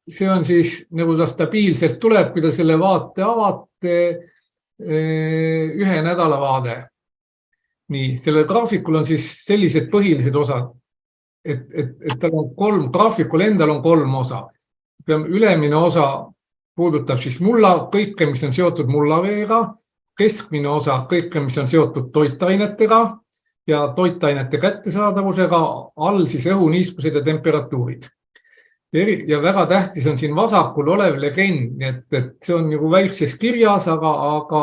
see on siis nagu ta stabiilselt tuleb, kui ta selle vaate avate, ühe nädala vaade. Nii, selle graafikul on siis sellised põhilised osad, et tal on graafikul endal on 3 osa. Ülemine osa puudutab siis kõike, mis on seotud mullaveega, keskmine osa kõike, mis on seotud toitainetega ja toitainete kättesaadavusega, all siis õhuniiskused ja temperatuurid. Ja väga tähtis on siin vasakul olev legend, et see on nagu väikses kirjas, aga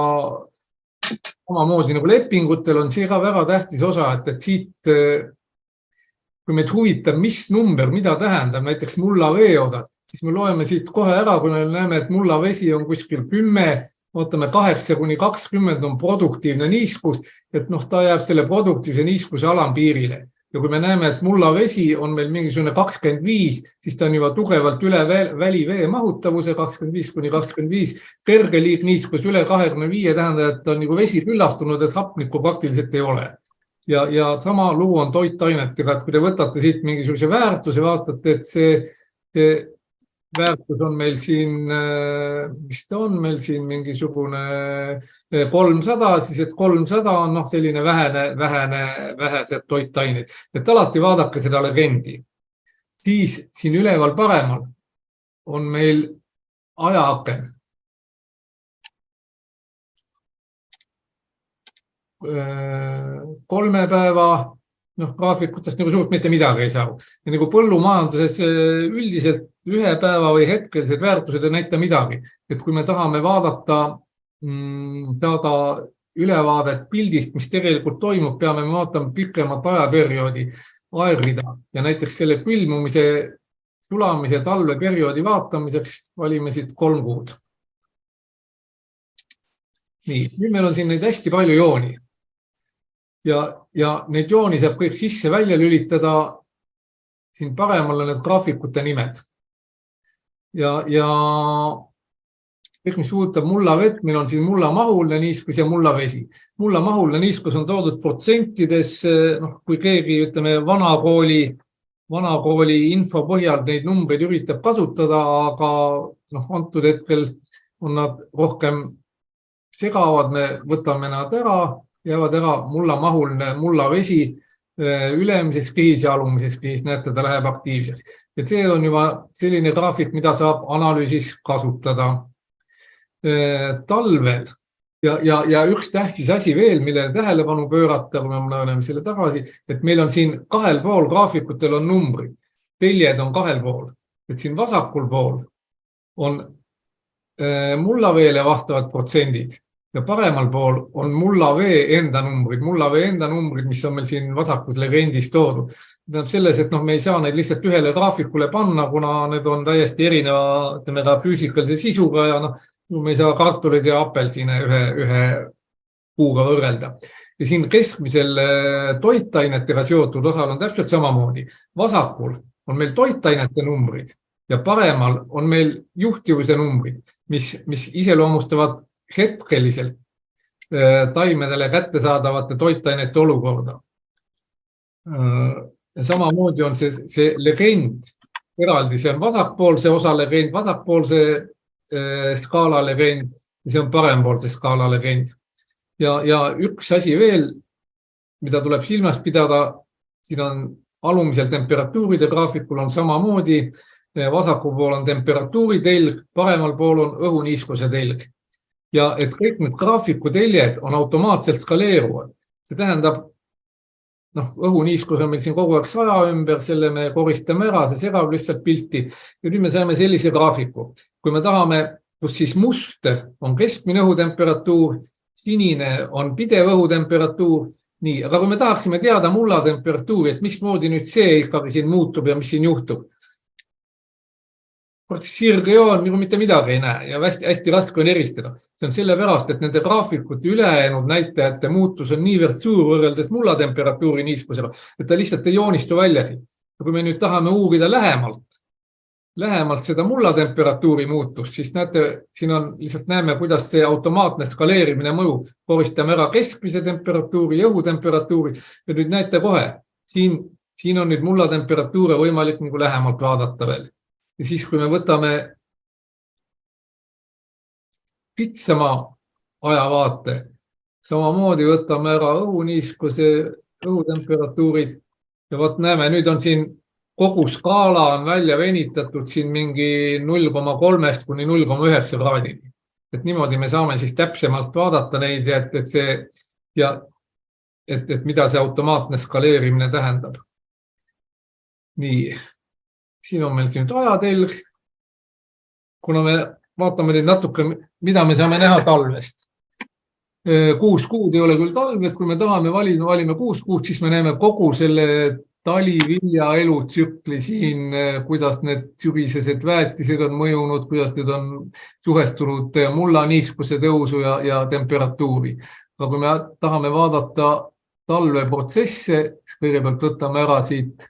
samamoodi nagu lepingutel on see ka väga tähtis osa, et siit, kui meid huvitab, mis number, mida tähendab, näiteks mullavee osad, siis me loeme siit kohe ära, kui me näeme, et mullavesi on kuskil 10, ootame 8–20 on produktiivne niiskus, et ta jääb selle produktiivse niiskuse alampiirile. Ja kui me näeme, et mullavesi on meil mingisugune 25, siis ta on juba tugevalt üle välivee mahutavuse 25–25, kerge liigniiskus üle 25 tähendab, et on nagu vesi küllastunud, et hapnikku praktiliselt ei ole. Ja sama lugu on toitainetega, et kui te võtate siit mingisuguse väärtuse, vaatate, et see väärtus on meil siin, mis ta on meil siin mingisugune 300, siis et 300 on selline vähesed toitained. Et alati vaadake seda legendi. Siis siin üleval paremal on meil ajaaken. 3 päeva, graafikutest nagu suurt mitte midagi ei saa. Ja nagu põllumajanduses üldiselt 1 päeva või hetkelised väärtused ei näita midagi. Et kui me tahame vaadata saada ülevaadet pildist, mis tegelikult toimub, peame me vaatama pikemat ajaperioodi aegrida. Ja näiteks selle külmumise, sulamise talveperioodi vaatamiseks valime siit 3 kuud. Nii, nüüd meil on siin neid hästi palju jooni. Ja neid jooni saab kõik sisse välja lülitada, siin paremal on need graafikute nimed. Ja kõik, mis puudutab mullavett, meil on siin mullamahulne niiskus ja mullavesi. Mullamahulne niiskus on toodud protsentides, kui keegi, ütleme, vanakooli info põhjal neid numbreid üritab kasutada, aga antud hetkel on nad rohkem segavad, me võtame nad ära, jäävad ära mullamahulne mullavesi ülemises kihis ja alumises kihis, näete, ta läheb aktiivseks. Et see on juba selline graafik, mida saab analüüsis kasutada talvel. Ja üks tähtis asi veel, millele tähelepanu pöörata, kui me oleme selle tagasi, et meil on siin 2 pool graafikutel on numbrid. Teljed on 2 pool. Et siin vasakul pool on mullaveele vastavad protsendid. Ja paremal pool on mullavee enda numbrid, mis on meil siin vasakus legendis toodud. Tähendab selles, et me ei saa neid lihtsalt ühele graafikule panna, kuna need on täiesti erineva füüsikalise sisuga ja me ei saa kartuleid ja apelsine ühe puuga võrrelda. Ja siin keskmisel toitainetega seotud osal on täpselt samamoodi. Vasakul on meil toitainete numbrid ja paremal on meil juhtivuse numbrid, mis iseloomustavad hetkeliselt taimedele kättesaadavate toitainete olukorda. Ja samamoodi on see legend eraldi, see on vasakpoolse osa legend, vasakpoolse skaala legend ja see on parempoolse skaala legend. Ja üks asi veel, mida tuleb silmas pidada, siin on alumisel temperatuuride graafikul on samamoodi, vasakul pool on temperatuuri telg, paremal pool on õhuniiskuse telg. Ja et kõik need graafiku teljed on automaatselt skaleeruvad. See tähendab, õhuniiskus on meil siin kogu aeg 100 ümber, selle me koristame ära, see segab lihtsalt pilti. Ja nüüd me saame sellise graafiku. Kui me tahame, kus siis must on keskmine õhutemperatuur, sinine on pidev õhutemperatuur, nii, aga kui me tahaksime teada mulla temperatuuri, et mismoodi nüüd see ikkagi siin muutub ja mis siin juhtub. Sirgejoon nagu mitte midagi ei näe ja hästi raske on eristada. See on sellepärast, et nende graafikute ülejäänud näitajate muutus on niivõrd suur võrreldes mulla temperatuuri niiskusega, et ta lihtsalt ei joonistu välja siin. Ja kui me nüüd tahame uurida lähemalt seda mulla temperatuuri muutust, siis näete, siin on lihtsalt näeme, kuidas see automaatne skaleerimine mõjub. Koristame ära keskmise temperatuuri ja õhutemperatuuri ja nüüd näete kohe, siin on nüüd mulla temperatuure võimalik nagu lähemalt vaadata veel. ja siis, kui me võtame kitsama ajavaate, samamoodi võtame ära õhuniiskuse, õhutemperatuurid ja vot näeme, nüüd on siin kogu skaala on välja venitatud siin mingi 0,3 kuni 0,9 kraadini. Et niimoodi me saame siis täpsemalt vaadata neid, et mida see automaatne skaleerimine tähendab. Nii, siin on meil siin ajatelg. Kuna me vaatame nüüd natuke, mida me saame näha talvest. 6 kuud ei ole küll talv, et kui me tahame valime 6 kuud, siis me näeme kogu selle talivilja elutsükli siin, kuidas need sügisesed väetised on mõjunud, kuidas need on suhestunud mullaniiskuse tõusu ja temperatuuri. Aga kui me tahame vaadata talveprotsesse, siis kõigepealt võtame ära siit,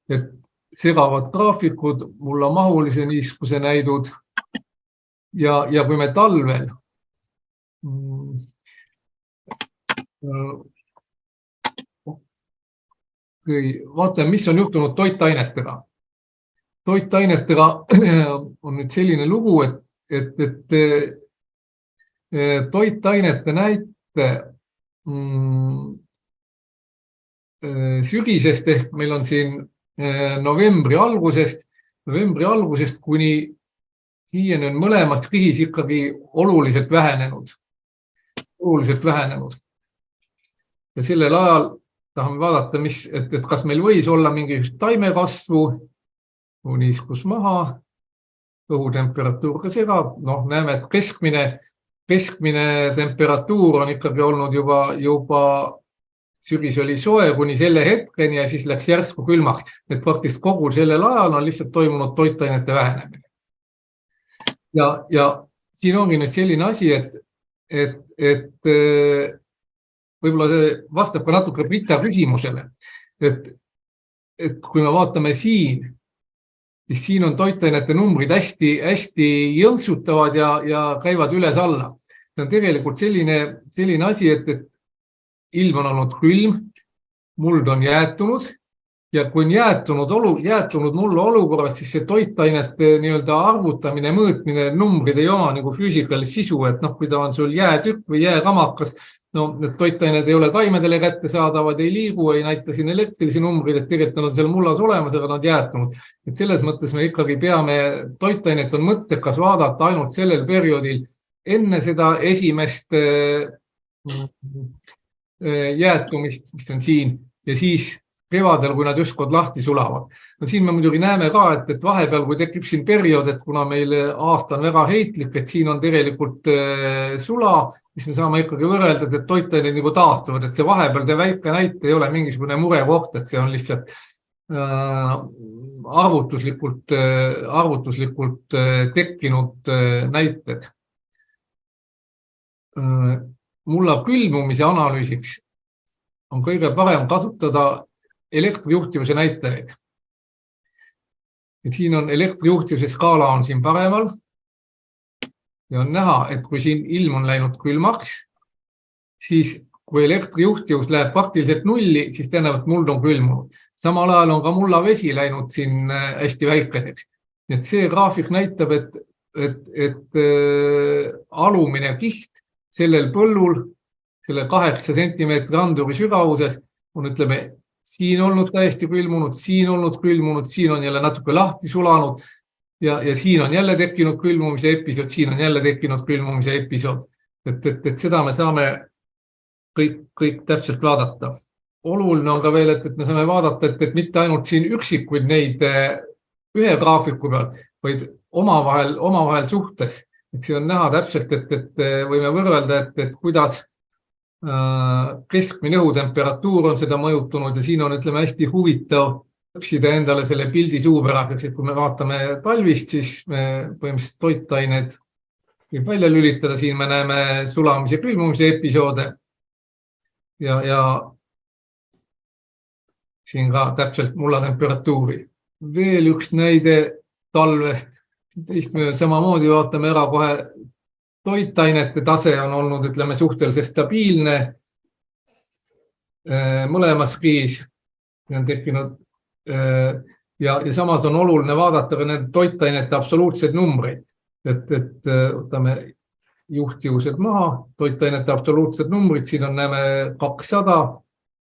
et segavad graafikud, mullamahulise niiskuse näidud ja kui me talvel vaatame, mis on juhtunud toitainetega. Toitainetega on nüüd selline lugu, et toitainete näite sügisest ehk meil on siin novembri algusest kuni siiani on mõlemas kriis ikkagi oluliselt vähenenud. Ja sellel ajal tahame vaadata, et kas meil võis olla mingisugust taimekasvu, niiskus maha, õhutemperatuur ka segab. Näeme, et keskmine temperatuur on ikkagi olnud juba sügis oli soe kuni selle hetkeni ja siis läks järsku külmaks. Et praktiliselt kogu sellel ajal on lihtsalt toimunud toitainete vähenemine. Ja siin ongi nüüd selline asi, et võib-olla see vastab ka natuke Brita küsimusele, et kui me vaatame siin, siis siin on toitainete numbrid hästi jõnksutavad ja käivad üles alla. See on tegelikult selline asi, et ilm on olnud külm, muld on jäätunud ja kui on jäätunud mulla olukorras, siis see toitainete arvutamine, mõõtmine, numbrid ei oma nagu füüsikalist sisu, et kui ta on sul jäätükk või jääkamakas, need toitained ei ole taimedele kätte saadavad, ei liigu, ei näita siin elektrilisi numbrid, et tegelikult nad on seal mullas olemas, aga nad jäätunud. Et selles mõttes me ikkagi peame, toitainet on mõttekas vaadata ainult sellel perioodil enne seda esimest jäätumist, mis on siin, ja siis kevadel, kui nad ükskord lahti sulavad. Siin me muidugi näeme ka, et vahepeal, kui tekib siin periood, et kuna meil aasta on väga heitlik, et siin on tegelikult sula, siis me saame ikkagi võrrelda, et toitained nagu taastuvad, et see vahepeal see väike näite ei ole mingisugune murekoht, et see on lihtsalt arvutuslikult tekkinud näited. Mulla külmumise analüüsiks on kõige parem kasutada elektrijuhtivuse näitajaid. Et siin on elektrijuhtivuse skaala on siin paremal ja on näha, et kui siin ilm on läinud külmaks, siis kui elektrijuhtivus läheb praktiliselt nulli, siis tähendab, et muld on külmunud. Samal ajal on ka mullavesi läinud siin hästi väikeseks. Et see graafik näitab, et alumine kiht sellel põllul, selle 8 sentimeetri anduri sügavuses on, ütleme, siin olnud täiesti külmunud, siin on jälle natuke lahti sulanud ja siin on jälle tekkinud külmumise episood, siin on jälle tekkinud külmumise episood. Et seda me saame kõik täpselt vaadata. Oluline on ka veel, et me saame vaadata, et mitte ainult siin üksikuid neid ühe graafiku peal, vaid omavahel suhtes. Et see on näha täpselt, et võime võrrelda, et kuidas keskmine õhutemperatuur on seda mõjutunud ja siin on, ütleme, hästi huvitav õpsida endale selle pildi suupäraseks, et kui me vaatame talvist, siis me põhimõtteliselt toitained võib välja lülitada, siin me näeme sulamise ja külmumise episoode ja siin ka täpselt mullatemperatuuri. Veel üks näide talvest. Samamoodi vaatame ära kohe toitainete tase on olnud, ütleme, suhteliselt stabiilne mõlemas kriis. On tekkinud ja samas on oluline vaadata ka need toitainete absoluutsed numbreid, et võtame juhtivused maha, toitainete absoluutsed numbrid, siin on näeme 200,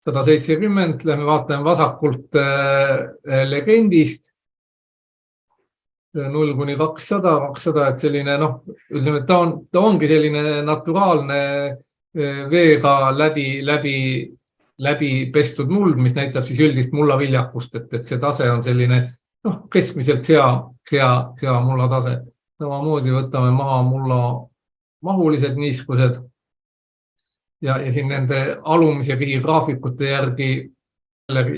170, lähme vaatame vasakult legendist, 0 kuni 200, 200, et selline, ütleme, ta ongi selline naturaalne veega läbi pestud muld, mis näitab siis üldist mullaviljakust, et see tase on selline keskmiselt hea mullatase. Samamoodi võtame maha mulla mahulised niiskused ja siin nende alumise pihi graafikute järgi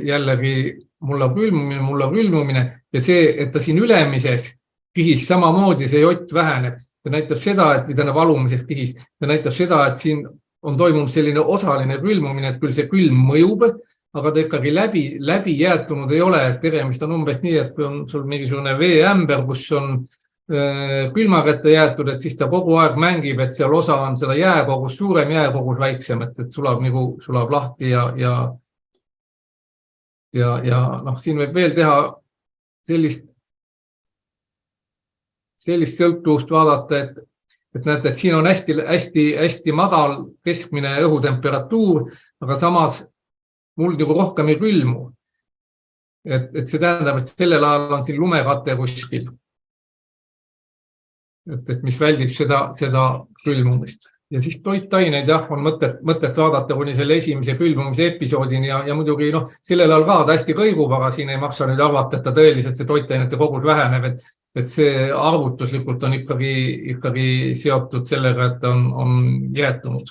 jällegi mulla külmumine ja see, et ta siin ülemises kihis samamoodi see jott väheneb. Ta näitab seda, et tähendab alumises kihis, ta näitab seda, et siin on toimunud selline osaline külmumine, et küll see külm mõjub, aga ta ikkagi läbi jäätunud ei ole, et tegemist on umbes nii, et kui on sul mingisugune veeämber, kus on külma kätte jäetud, et siis ta kogu aeg mängib, et seal osa on seda jääkogus suurem, jääkogus väiksem, et sulab lahti ja siin võib veel teha sellist sõltuvust vaadata, et näete, et siin on hästi madal keskmine õhutemperatuur, aga samas mul nagu rohkem ei külmu. Et see tähendab, et sellel ajal on siin lumekate kuskil. Et mis väldib seda külmumist. Ja siis toitaineid on mõtet vaadata kuni selle esimese külmumise episoodini ja muidugi sellel ajal ka ta hästi kõigub, aga siin ei maksa nüüd arvata, et ta tõeliselt see toitainete kogus väheneb, et see arvutuslikult on ikkagi seotud sellega, et on jäätunud.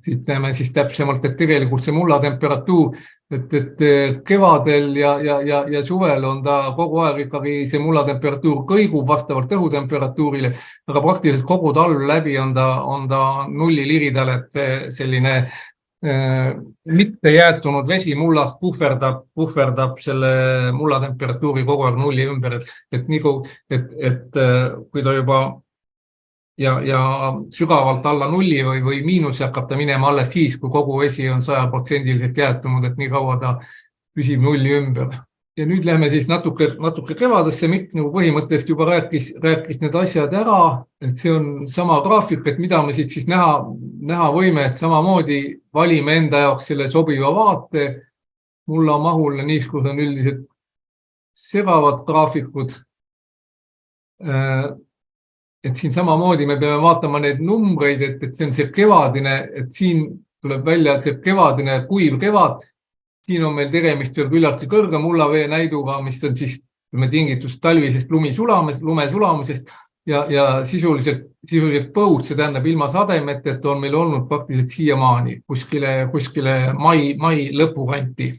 Siit näeme siis täpsemalt, et tegelikult see mulla temperatuur, et kevadel ja suvel on ta kogu aeg ikkagi see mulla temperatuur kõigub vastavalt õhutemperatuurile, aga praktiliselt kogu talv läbi on ta nullil iridal, et selline mitte jäätunud vesi mullast puhverdab selle mulla temperatuuri kogu aeg nulli ümber, et kui ta juba ja sügavalt alla nulli või miinus hakkab ta minema alles siis, kui kogu vesi on 100% jäätunud, et nii kaua ta püsib nulli ümber. Ja nüüd lähme siis natuke kevadesse, Mikk nagu põhimõtteliselt juba rääkis need asjad ära, et see on sama graafik, et mida me siit siis näha võime, et samamoodi valime enda jaoks selle sobiva vaate. Mulla mahuline niiskus on üldiselt segavad graafikud. Et siin samamoodi me peame vaatama need numbreid, et see on see kevadine, et siin tuleb välja, et see kevadine kuiv kevad, siin on meil tegemist veel küllaltki kõrge mullavee näiduga, mis on siis tingitud talvisest lume sulamisest ja sisuliselt põud, see tähendab ilma sademete, et on meil olnud praktiliselt siiamaani kuskile mai lõpukanti.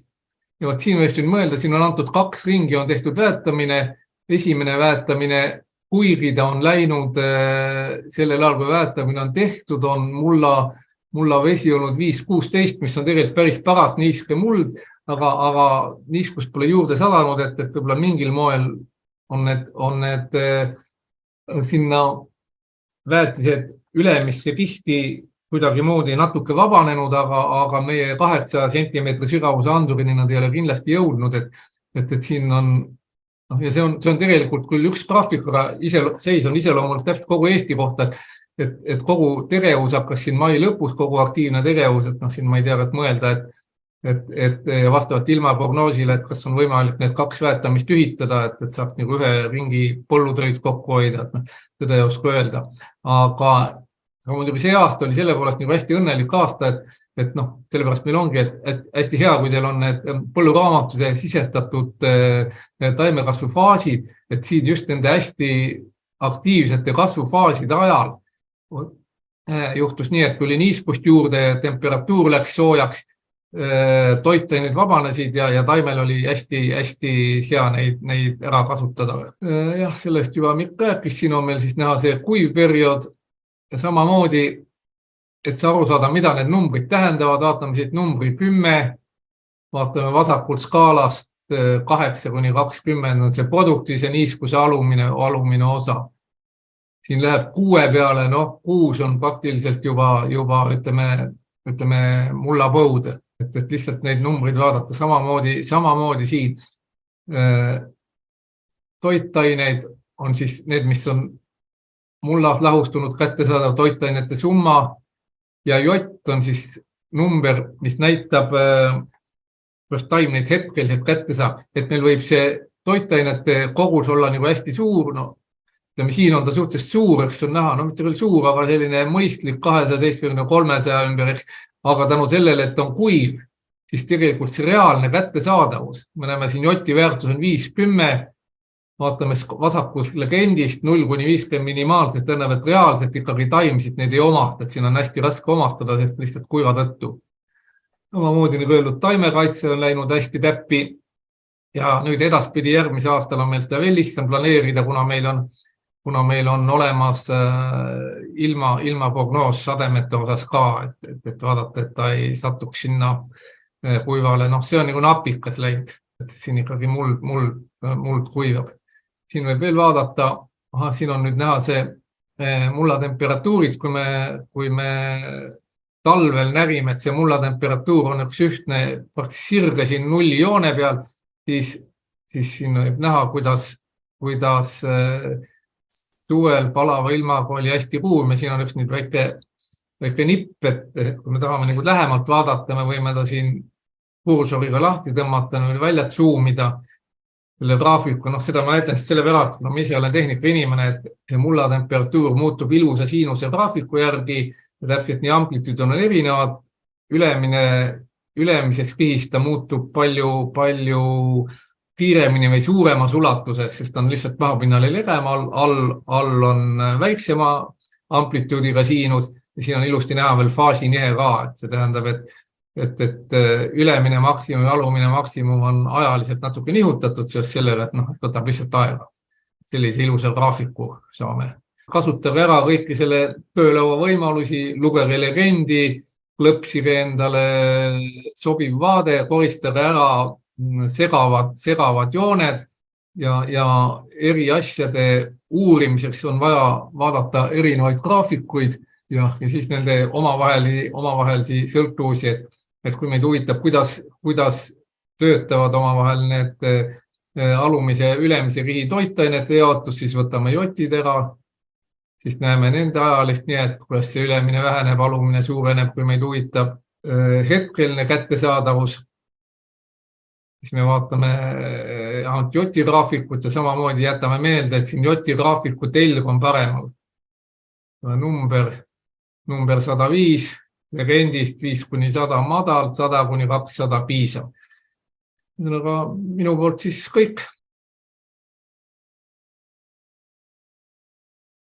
Ja võt siin võiks nüüd mõelda, siin on antud 2 ringi, on tehtud väetamine, esimene väetamine, kuigi ta on läinud sellel ajal, kui väetamine on tehtud, on mulla vesi olnud 5-16, mis on tegelikult päris paras niiske muld, aga niiskust pole juurde sadanud, et võib-olla mingil moel on need sinna väetised ülemisse kihti kuidagi moodi natuke vabanenud, aga meie 8 sentimeetri sügavuse andurini nad ei ole kindlasti jõudnud, et siin on ja see on tegelikult küll üks graafik, aga seis on iseloomult täpselt kogu Eesti kohta, et kogu tegevus hakkas siin mai lõpus, kogu aktiivne tegevus, et siin ma ei tea, kas mõelda, et vastavalt ilmaprognoosile, et kas on võimalik need 2 väetamist ühitada, et saaks nagu ühe ringi põllutöid kokku hoida, seda ei oska öelda. Aga muidugi see aasta oli selle poolest nagu hästi õnnelik aasta, et sellepärast meil ongi, et hästi hea, kui teil on need põlluraamatuse sisestatud taimekasvufaasid, et siin just nende hästi aktiivsete kasvufaaside ajal juhtus nii, et tuli niiskust juurde, temperatuur läks soojaks, toitained vabanesid ja taimel oli hästi hea neid ära kasutada. Jah, sellest juba Mikk rääkis, siin on meil siis näha see kuiv periood, ja samamoodi, et see aru saada, mida need numbrid tähendavad, vaatame siit numbri 10, vaatame vasakult skaalast 8-20 on see produktiivse niiskuse alumine osa. Siin läheb 6 peale, 6 on praktiliselt juba ütleme mullapõud, et lihtsalt neid numbrid vaadata samamoodi siin. toitaineid on siis need, mis on mullas lahustunud kättesaadav toitainete summa ja jott on siis number, mis näitab, kuidas taim neid hetkeliselt kätte saab, et meil võib see toitainete kogus olla nagu hästi suur, no siin on ta suhteliselt suur, eks on näha, no mitte küll suur, aga selline mõistlik 270-300 ümber, eks, aga tänu sellele, et on kuiv, siis tegelikult see reaalne kättesaadavus, me näeme siin joti väärtus on 5-10, vaatame vasakust legendist 0-50 minimaalselt, tähendab, et reaalselt ikkagi taimsid neid ei omasta, et siin on hästi raske omastada, sest lihtsalt kuiva tõttu. Omamoodi nagu öeldud, taimekaitse on läinud hästi täppi ja nüüd edaspidi järgmise aastal on meil seda veel lihtsam planeerida, kuna meil on olemas ilma prognoos sademete osas ka, et vaadata, et ta ei satuks sinna kuivale. No see on nagu napikas läinud, et siin ikkagi muld kuivab. Siin võib veel vaadata, siin on nüüd näha see mulla temperatuurid, kui me talvel nägime, et see mulla temperatuur on üks ühtne sirge siin nulli joone peal, siis siin võib näha, kuidas suvel palava ilmaga oli hästi kuum ja siin on üks nüüd väike nipp, et kui me tahame nagu lähemalt vaadata, me võime ta siin kursoriga lahti tõmmata, välja zoomida selle graafiku, seda ma näitan selle pärast, kuna ma ise olen tehnika inimene, et see mulla temperatuur muutub ilusa siinuse graafiku järgi ja täpselt nii amplituud on erinevad, ülemises kihis ta muutub palju kiiremini või suuremas ulatuses, sest on lihtsalt mahapinnale legema, all on väiksema amplituudiga siinus ja siin on ilusti näha veel faasinihe ka, et see tähendab, et ülemine maksimum ja alumine maksimum on ajaliselt natuke nihutatud seos sellele, et võtab lihtsalt aega. Sellise ilusa graafiku saame. Kasutage ära kõiki selle töölaua võimalusi, lugege legendi, klõpsige endale sobiv vaade, koristage ära segavad jooned ja eri asjade uurimiseks on vaja vaadata erinevaid graafikuid ja siis nende omavahelisi sõltuvusi, et kui meid huvitab, kuidas töötavad omavahel need alumise ja ülemise kihi toitainete jaotus, siis võtame jotid ära, siis näeme nende ajalist nii, et kuidas see ülemine väheneb, alumine suureneb, kui meid huvitab hetkeline kättesaadavus, siis me vaatame joti graafikut ja samamoodi jätame meelde, et siin joti graafiku telg on paremal. Number 105, legendist 5-100 madal, 100-200 piisav. Minu poolt siis kõik.